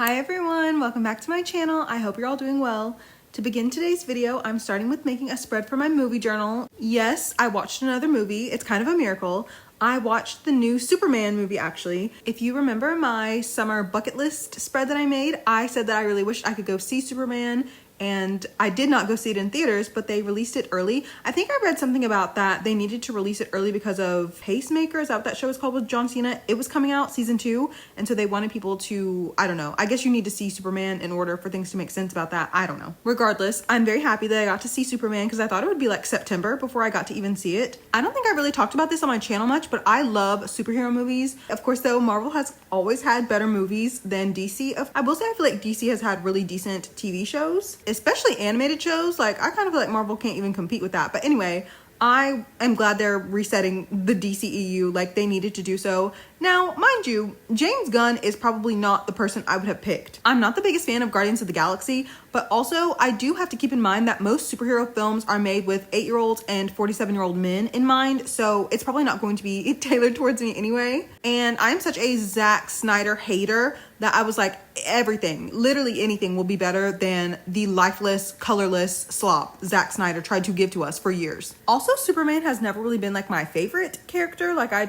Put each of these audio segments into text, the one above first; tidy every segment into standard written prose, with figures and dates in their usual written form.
Hi everyone, welcome back to my channel. I hope you're all doing well. To begin today's video, I'm starting with making a spread for my movie journal. Yes, I watched another movie. It's kind of a miracle. I watched the new Superman movie actually. If you remember my summer bucket list spread that I made, I said that I really wished I could go see Superman, and I did not go see it in theaters, but they released it early. I think I read something about that. They needed to release it early because of Pacemaker. Is that what that show is called with John Cena? It was coming out season 2, and so they wanted people to, I don't know. I guess you need to see Superman in order for things to make sense about that. I don't know. Regardless, I'm very happy that I got to see Superman because I thought it would be like September before I got to even see it. I don't think I really talked about this on my channel much, but I love superhero movies. Of course, though, Marvel has always had better movies than DC. I will say I feel like DC has had really decent TV shows, especially animated shows. Like, I kind of feel like Marvel can't even compete with that. But anyway, I am glad they're resetting the DCEU like they needed to do so. Now, mind you, James Gunn is probably not the person I would have picked. I'm not the biggest fan of Guardians of the Galaxy, but also I do have to keep in mind that most superhero films are made with 8-year-olds and 47-year-old men in mind, so it's probably not going to be tailored towards me anyway. And I'm such a Zack Snyder hater that I was like, everything, literally anything will be better than the lifeless, colorless slop Zack Snyder tried to give to us for years. Also, Superman has never really been like my favorite character. Like, I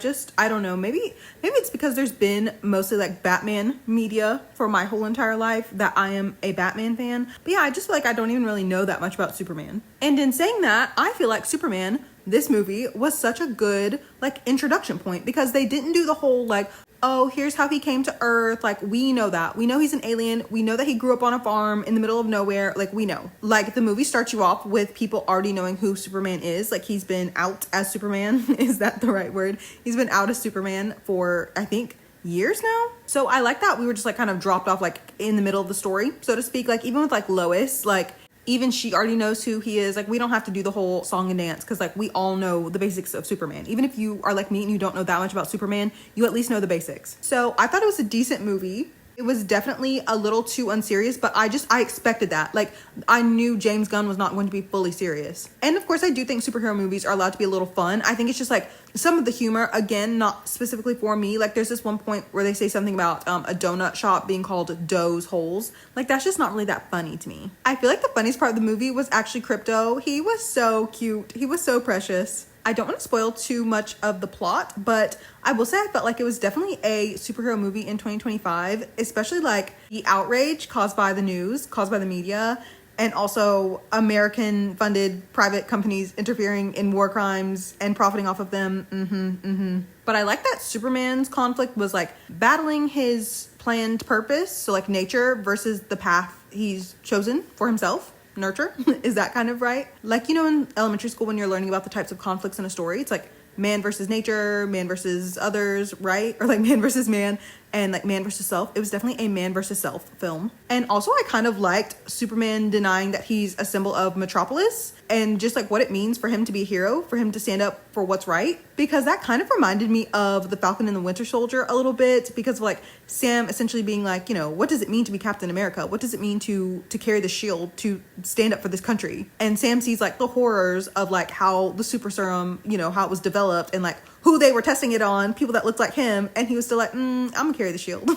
don't know, maybe it's because there's been mostly like Batman media for my whole entire life that I am a Batman fan. But yeah, I just feel like I don't even really know that much about Superman. And in saying that, I feel like Superman, this movie, was such a good like introduction point because they didn't do the whole like, oh, here's how he came to Earth. Like, we know that. We know he's an alien. We know that he grew up on a farm in the middle of nowhere. Like, we know. Like, the movie starts you off with people already knowing who Superman is. Like, he's been out as Superman. Is that the right word? He's been out as Superman for, I think, years now. So I like that we were just like kind of dropped off like in the middle of the story, so to speak. Like, even with like Lois, like even she already knows who he is. Like, we don't have to do the whole song and dance because like we all know the basics of Superman. Even if you are like me and you don't know that much about Superman, you at least know the basics. So I thought it was a decent movie. It was definitely a little too unserious, but I expected that. Like, I knew James Gunn was not going to be fully serious. And of course, I do think superhero movies are allowed to be a little fun. I think it's just like some of the humor, again, not specifically for me. Like, there's this one point where they say something about a donut shop being called Doe's Holes. Like, that's just not really that funny to me. I feel like the funniest part of the movie was actually Crypto. He was so cute. He was so precious. I don't want to spoil too much of the plot, but I will say I felt like it was definitely a superhero movie in 2025, especially like the outrage caused by the news, caused by the media, and also American-funded private companies interfering in war crimes and profiting off of them. But I like that Superman's conflict was like battling his planned purpose, so like nature versus the path he's chosen for himself. Nurture. Is that kind of right? Like, you know, in elementary school when you're learning about the types of conflicts in a story, it's like man versus nature, man versus others, right? Or like man versus man, and like man versus self. It was definitely a man versus self film. And also I kind of liked Superman denying that he's a symbol of Metropolis and just like what it means for him to be a hero, for him to stand up for what's right, because that kind of reminded me of the Falcon and the Winter Soldier a little bit, because of like Sam essentially being like, you know, what does it mean to be Captain America? What does it mean to carry the shield, to stand up for this country? And Sam sees like the horrors of like how the super serum, you know, how it was developed and like who they were testing it on, people that looked like him, and he was still like, I'm gonna carry the shield.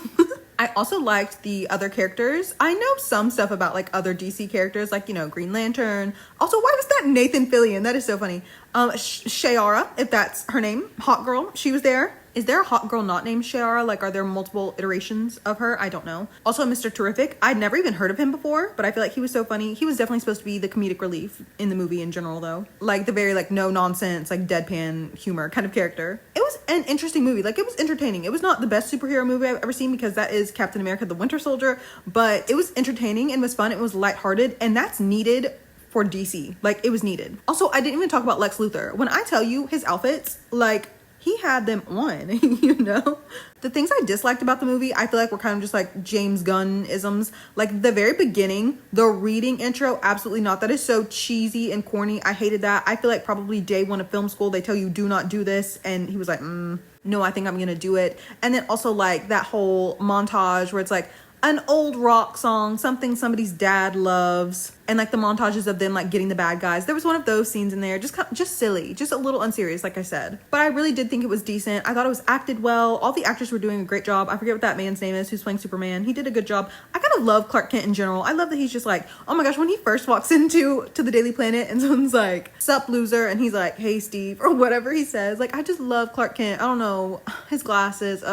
I also liked the other characters. I know some stuff about like other DC characters, like, you know, Green Lantern. Also, why was that Nathan Fillion? That is so funny. Shiara, if that's her name, hot girl, she was there. Is there a hot girl not named Shiara? Like, are there multiple iterations of her? I don't know. Also, Mr. Terrific. I'd never even heard of him before, but I feel like he was so funny. He was definitely supposed to be the comedic relief in the movie in general, though. Like, the very, like, no-nonsense, like, deadpan humor kind of character. It was an interesting movie. Like, it was entertaining. It was not the best superhero movie I've ever seen because that is Captain America the Winter Soldier, but it was entertaining and was fun. It was lighthearted, and that's needed for DC. Like, it was needed. Also, I didn't even talk about Lex Luthor. When I tell you his outfits, like, he had them on, you know? The things I disliked about the movie, I feel like were kind of just like James Gunn-isms. Like the very beginning, the reading intro, absolutely not. That is so cheesy and corny. I hated that. I feel like probably day one of film school, they tell you do not do this. And he was like, no, I think I'm gonna do it. And then also like that whole montage where it's like, an old rock song, something somebody's dad loves, and like the montages of them like getting the bad guys. There was one of those scenes in there, just silly, just a little unserious, like I said. But I really did think it was decent. I thought it was acted well. All the actors were doing a great job. I forget what that man's name is who's playing Superman. He did a good job. I kind of love Clark Kent in general. I love that he's just like, oh my gosh, when he first walks to the Daily Planet and someone's like, sup loser, and he's like, hey Steve, or whatever he says. Like, I just love Clark Kent. I don't know, his glasses,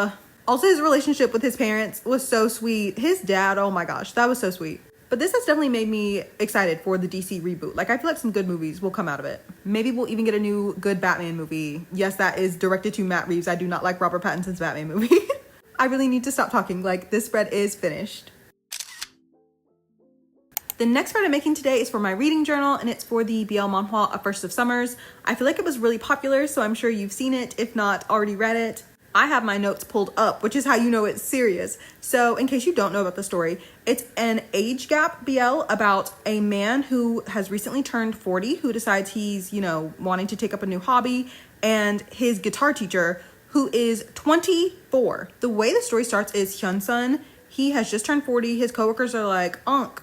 Also, his relationship with his parents was so sweet. His dad, oh my gosh, that was so sweet. But this has definitely made me excited for the DC reboot. Like, I feel like some good movies will come out of it. Maybe we'll even get a new good Batman movie. Yes, that is directed to Matt Reeves. I do not like Robert Pattinson's Batman movie. I really need to stop talking. Like, this spread is finished. The next spread I'm making today is for my reading journal, and it's for the blmanhwa, A First of Summers. I feel like it was really popular, so I'm sure you've seen it, if not already read it. I have my notes pulled up, which is how you know it's serious. So in case you don't know about the story, it's an age gap BL about a man who has recently turned 40, who decides he's, wanting to take up a new hobby, and his guitar teacher, who is 24. The way the story starts is Hyun-sun, he has just turned 40. His coworkers are like, Unc,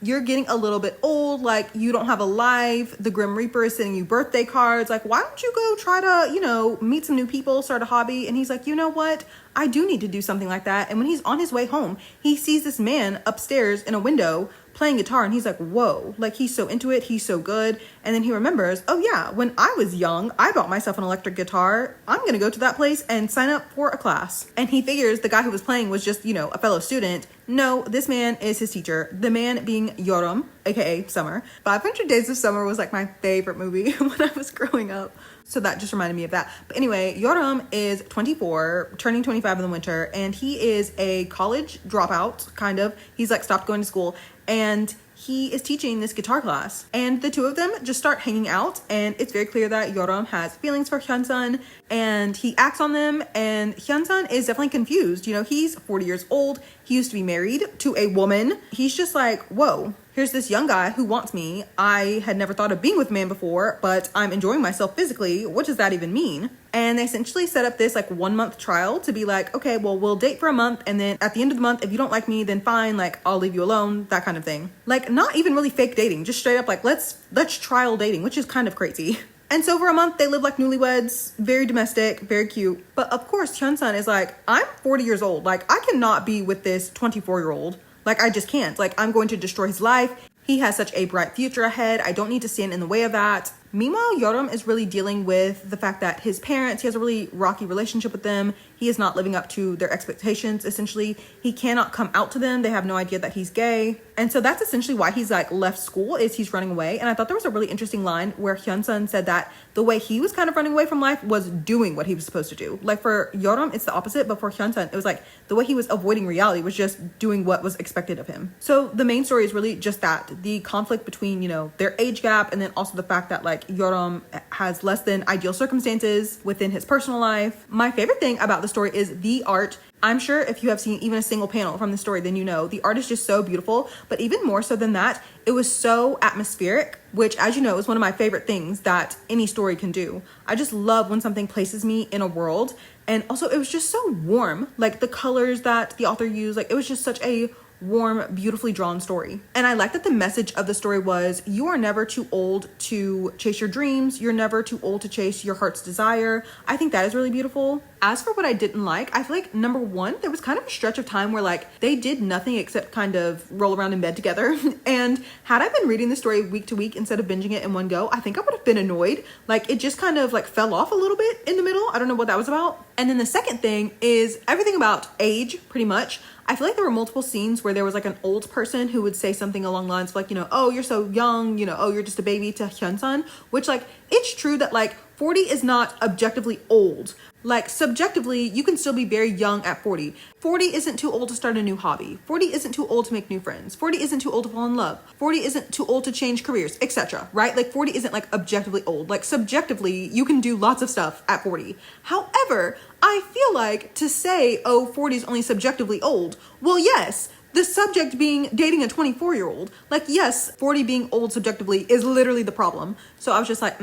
you're getting a little bit old, like you don't have a life, the Grim Reaper is sending you birthday cards, like why don't you go try to, meet some new people, start a hobby? And he's like, you know what? I do need to do something like that. And when he's on his way home, he sees this man upstairs in a window playing guitar, and he's like, whoa, like he's so into it, he's so good. And then he remembers, oh yeah, when I was young, I bought myself an electric guitar. I'm gonna go to that place and sign up for a class. And he figures the guy who was playing was just, a fellow student. No, this man is his teacher, the man being Yoram, aka Summer. 500 Days of Summer was like my favorite movie when I was growing up. So that just reminded me of that. But anyway, Yoram is 24, turning 25 in the winter, and he is a college dropout, kind of. He's like stopped going to school, and he is teaching this guitar class. And the two of them just start hanging out, and it's very clear that Yoram has feelings for Hyun-sun, and he acts on them, and Hyun-sun is definitely confused. He's 40 years old. He used to be married to a woman. He's just like, whoa. Here's this young guy who wants me. I had never thought of being with a man before, but I'm enjoying myself physically. What does that even mean? And they essentially set up this like 1 month trial to be like, okay, well, we'll date for a month. And then at the end of the month, if you don't like me, then fine, like I'll leave you alone, that kind of thing. Like not even really fake dating, just straight up like, let's trial dating, which is kind of crazy. And so for a month, they live like newlyweds, very domestic, very cute. But of course, Hyun-sun is like, I'm 40 years old. Like I cannot be with this 24-year-old. Like, I just can't. Like, I'm going to destroy his life. He has such a bright future ahead. I don't need to stand in the way of that. Meanwhile, Yoram is really dealing with the fact that his parents, he has a really rocky relationship with them. He is not living up to their expectations, essentially. He cannot come out to them. They have no idea that he's gay. And so that's essentially why he's like left school, is he's running away. And I thought there was a really interesting line where Hyun-sun said that the way he was kind of running away from life was doing what he was supposed to do. Like for Yoram, it's the opposite. But for Hyun-sun, it was like the way he was avoiding reality was just doing what was expected of him. So the main story is really just that. The conflict between, their age gap, and then also the fact that like Yoram has less than ideal circumstances within his personal life. My favorite thing about the story is the art. I'm sure if you have seen even a single panel from the story, then the art is just so beautiful. But even more so than that, it was so atmospheric, which, as you know, is one of my favorite things that any story can do. I just love when something places me in a world. And also it was just so warm, like the colors that the author used, like it was just such a warm, beautifully drawn story. And I like that the message of the story was, you are never too old to chase your dreams. You're never too old to chase your heart's desire. I think that is really beautiful. As for what I didn't like, I feel like number one, there was kind of a stretch of time where like they did nothing except kind of roll around in bed together. And had I been reading the story week to week instead of binging it in one go, I think I would have been annoyed. Like it just kind of like fell off a little bit in the middle. I don't know what that was about. And then the second thing is everything about age, pretty much. I feel like there were multiple scenes where there was like an old person who would say something along the lines of like, oh, you're so young, oh, you're just a baby to Hyun-sun, which like, it's true that like 40 is not objectively old. Like subjectively, you can still be very young at 40. 40 isn't too old to start a new hobby. 40 isn't too old to make new friends. 40 isn't too old to fall in love. 40 isn't too old to change careers, etc. Right? Like 40 isn't like objectively old. Like subjectively, you can do lots of stuff at 40. However, I feel like to say, oh, 40 is only subjectively old. Well, yes. The subject being dating a 24-year-old. Like, yes, 40 being old subjectively is literally the problem. So I was just like,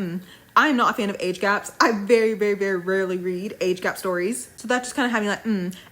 I'm not a fan of age gaps. I very, very, very rarely read age gap stories. So that just kind of had me like,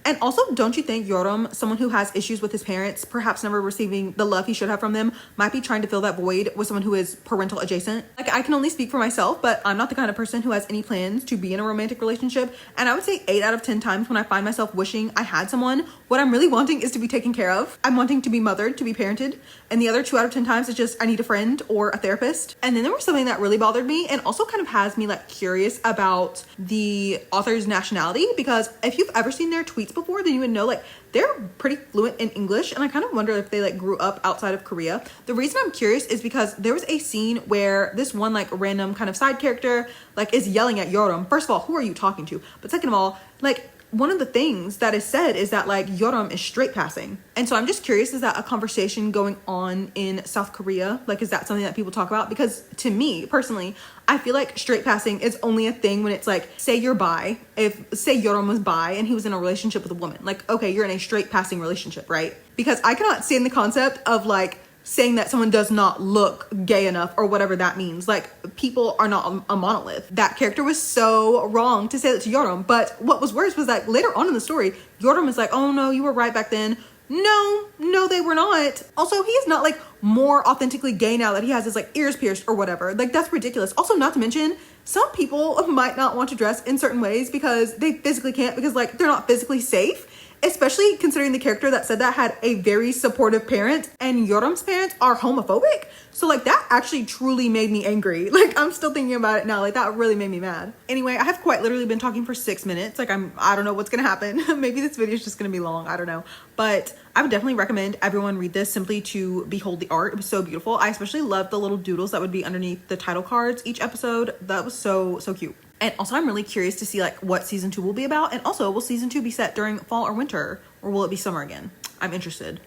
And also, don't you think Yoram, someone who has issues with his parents, perhaps never receiving the love he should have from them, might be trying to fill that void with someone who is parental adjacent? Like, I can only speak for myself, but I'm not the kind of person who has any plans to be in a romantic relationship. And I would say 8 out of 10 times when I find myself wishing I had someone, what I'm really wanting is to be taken care of. I'm wanting to be mothered, to be parented. And the other 2 out of 10 times is just I need a friend or a therapist. And then there was something that really bothered me and also kind of has me like curious about the author's nationality, because if you've ever seen their tweets before, then you would know like they're pretty fluent in English, and I kind of wonder if they like grew up outside of Korea. The reason I'm curious is because there was a scene where this one like random kind of side character like is yelling at Yoram. First of all, who are you talking to? But second of all, like one of the things that is said is that like Yoram is straight passing. And so I'm just curious, is that a conversation going on in South Korea? Like, is that something that people talk about? Because to me personally, I feel like straight passing is only a thing when it's like, say you're bi. If say Yoram was bi and he was in a relationship with a woman, like, okay, you're in a straight passing relationship, right? Because I cannot stand the concept of like saying that someone does not look gay enough or whatever that means. Like, people are not a monolith. That character was so wrong to say that to Yoram. But what was worse was that later on in the story, Yoram is like, oh no, you were right back then. No, they were not. Also, he is not like more authentically gay now that he has his like ears pierced or whatever. Like, that's ridiculous. Also, not to mention, some people might not want to dress in certain ways because they physically can't, because like they're not physically safe. Especially considering the character that said that had a very supportive parent, and Yoram's parents are homophobic. So like that actually truly made me angry. Like, I'm still thinking about it now. Like, that really made me mad. Anyway, I have quite literally been talking for 6 minutes. Like, I don't know what's gonna happen. Maybe this video is just gonna be long. I don't know. But I would definitely recommend everyone read this simply to behold the art. It was so beautiful. I especially loved the little doodles that would be underneath the title cards each episode. That was so cute. And also, I'm really curious to see like what season 2 will be about. And also, will season 2 be set during fall or winter, or will it be summer again? I'm interested.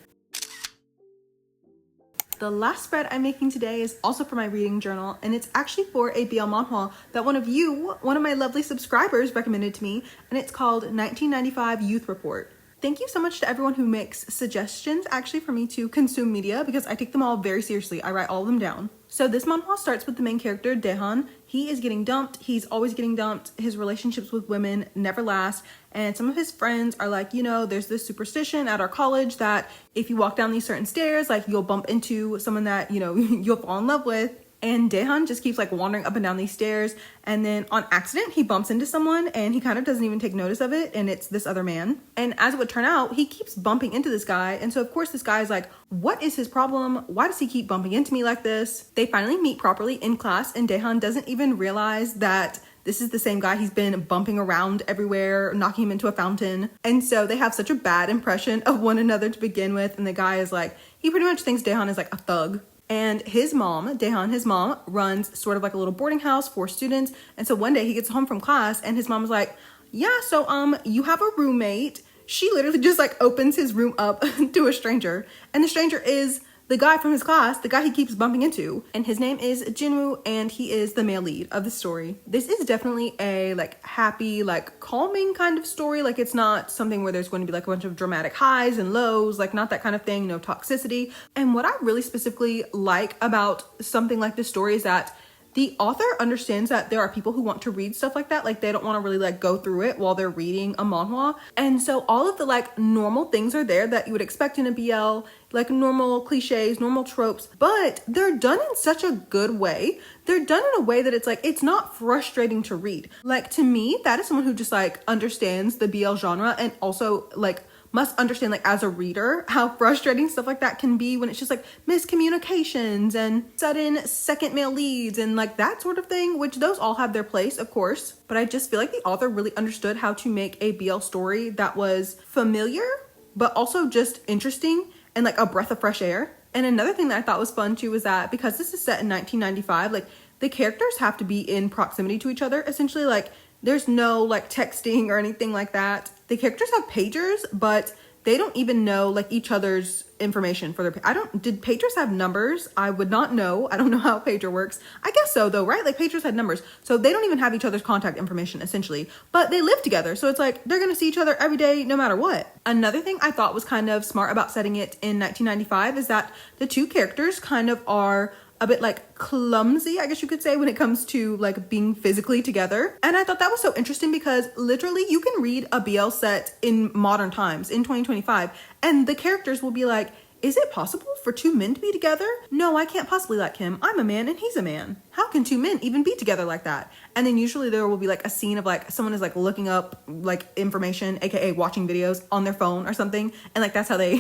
The last spread I'm making today is also for my reading journal, and it's actually for a blmanhwa that one of my lovely subscribers recommended to me, and it's called 1995 Youth Report. Thank you so much to everyone who makes suggestions actually for me to consume media, because I take them all very seriously. I write all of them down. So this manhwa starts with the main character, Daehan. He is getting dumped. He's always getting dumped. His relationships with women never last. And some of his friends are like, you know, there's this superstition at our college that if you walk down these certain stairs, like you'll bump into someone that, you know, you'll fall in love with. And Daehan just keeps like wandering up and down these stairs, and then on accident he bumps into someone and he kind of doesn't even take notice of it, and it's this other man. And as it would turn out, he keeps bumping into this guy, and so of course this guy is like, what is his problem? Why does he keep bumping into me like this? They finally meet properly in class, and Daehan doesn't even realize that this is the same guy he's been bumping around everywhere, knocking him into a fountain. And so they have such a bad impression of one another to begin with, and the guy is like, he pretty much thinks Daehan is like a thug. And his mom, Daehan, his mom runs sort of like a little boarding house for students. And so one day he gets home from class and his mom was like, yeah, so you have a roommate. She literally just like opens his room up to a stranger. And the stranger is the guy from his class, the guy he keeps bumping into. And his name is Jinwoo, and he is the male lead of the story. This is definitely a like happy, like calming kind of story. Like, it's not something where there's going to be like a bunch of dramatic highs and lows, like not that kind of thing, no toxicity. And what I really specifically like about something like this story is that the author understands that there are people who want to read stuff like that. Like, they don't want to really like go through it while they're reading a manhwa. And so all of the like normal things are there that you would expect in a BL, like normal cliches, normal tropes, but they're done in such a good way. They're done in a way that it's like, it's not frustrating to read. Like, to me, that is someone who just like understands the BL genre, and also like must understand, like as a reader, how frustrating stuff like that can be when it's just like miscommunications and sudden second male leads and like that sort of thing, which those all have their place, of course. But I just feel like the author really understood how to make a BL story that was familiar, but also just interesting and like a breath of fresh air. And another thing that I thought was fun too was that because this is set in 1995, like the characters have to be in proximity to each other. Essentially, like there's no like texting or anything like that. The characters have pagers, but they don't even know like each other's information for their, did pagers have numbers? I would not know. I don't know how a pager works. I guess so though, right? Like pagers had numbers. So they don't even have each other's contact information essentially, but they live together. So it's like, they're going to see each other every day, no matter what. Another thing I thought was kind of smart about setting it in 1995 is that the two characters kind of are a bit like clumsy, I guess you could say, when it comes to like being physically together. And I thought that was so interesting because literally you can read a BL set in modern times in 2025 and the characters will be like, is it possible for two men to be together? No, I can't possibly like him. I'm a man and he's a man. How can two men even be together like that? And then usually there will be like a scene of like someone is like looking up like information, aka watching videos on their phone or something, and like that's how they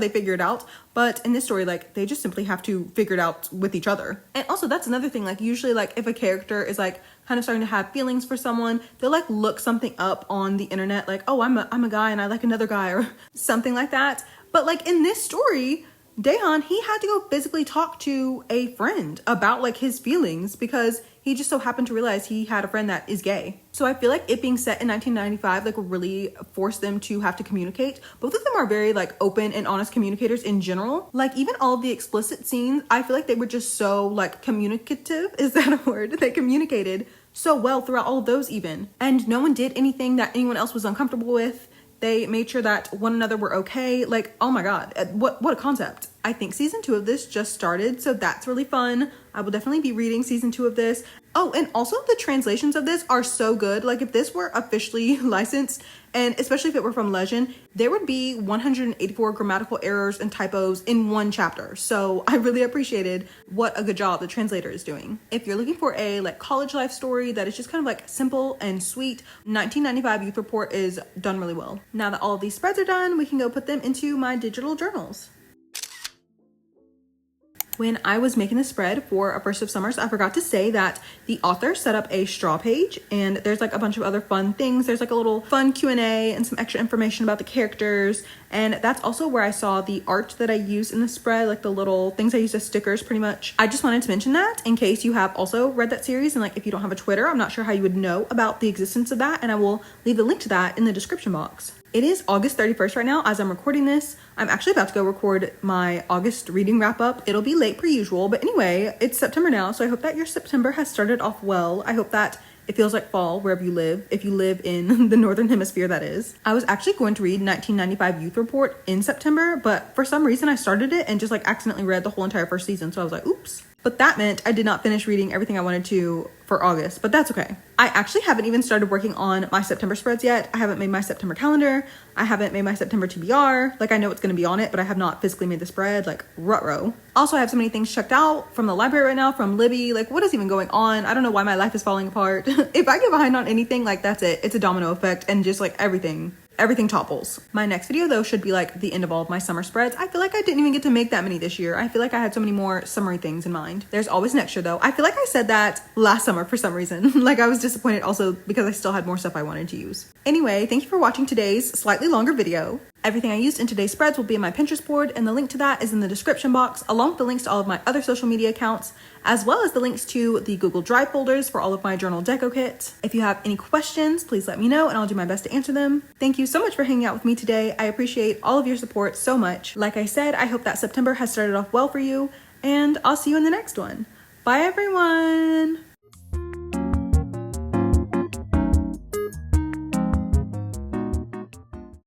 figure it out. But in this story, like they just simply have to figure it out with each other. And also that's another thing, like usually like if a character is like kind of starting to have feelings for someone, they'll like look something up on the internet, like, oh, I'm a guy and I like another guy or something like that. But like in this story, Daehan, he had to go physically talk to a friend about like his feelings because he just so happened to realize he had a friend that is gay. So I feel like it being set in 1995 like really forced them to have to communicate. Both of them are very like open and honest communicators in general. Like even all of the explicit scenes, I feel like they were just so like communicative. Is that a word? They communicated so well throughout all of those even. And no one did anything that anyone else was uncomfortable with. They made sure that one another were okay. Like, oh my God, what a concept. I think season 2 of this just started, so that's really fun. I will definitely be reading season 2 of this. Oh, and also the translations of this are so good. Like if this were officially licensed, and especially if it were from Lezhin, there would be 184 grammatical errors and typos in one chapter. So I really appreciated what a good job the translator is doing. If you're looking for a like college life story that is just kind of like simple and sweet, 1995 Youth Report is done really well. Now that all of these spreads are done, we can go put them into my digital journals. When I was making the spread for A First of Summers, I forgot to say that the author set up a straw page and there's like a bunch of other fun things. There's like a little fun Q&A and some extra information about the characters. And that's also where I saw the art that I used in the spread, like the little things I used as stickers pretty much. I just wanted to mention that in case you have also read that series and like if you don't have a Twitter, I'm not sure how you would know about the existence of that, and I will leave the link to that in the description box. It is August 31st right now as I'm recording this. I'm actually about to go record my August reading wrap up. It'll be late per usual, but anyway, it's September now, so I hope that your September has started off well. I hope that it feels like fall wherever you live, if you live in the Northern Hemisphere, that is. I was actually going to read 1995 Youth Report in September, but for some reason I started it and just like accidentally read the whole entire first season, so I was like, oops. But that meant I did not finish reading everything I wanted to for August, but that's okay. I actually haven't even started working on my September spreads yet. I haven't made my September calendar. I haven't made my September TBR. Like I know it's going to be on it, but I have not physically made the spread, like ruh-roh. Also, I have so many things checked out from the library right now, from Libby. Like what is even going on? I don't know why my life is falling apart. If I get behind on anything, like that's it. It's a domino effect and just like everything topples. My next video though should be like the end of all of my summer spreads. I feel like I didn't even get to make that many this year. I feel like I had so many more summery things in mind. There's always next year though. I feel like I said that last summer for some reason. Like I was disappointed also because I still had more stuff I wanted to use. Anyway, thank you for watching today's slightly longer video. Everything I used in today's spreads will be in my Pinterest board, and the link to that is in the description box, along with the links to all of my other social media accounts, as well as the links to the Google Drive folders for all of my journal deco kits. If you have any questions, please let me know and I'll do my best to answer them. Thank you so much for hanging out with me today. I appreciate all of your support so much. Like I said, I hope that September has started off well for you, and I'll see you in the next one. Bye everyone!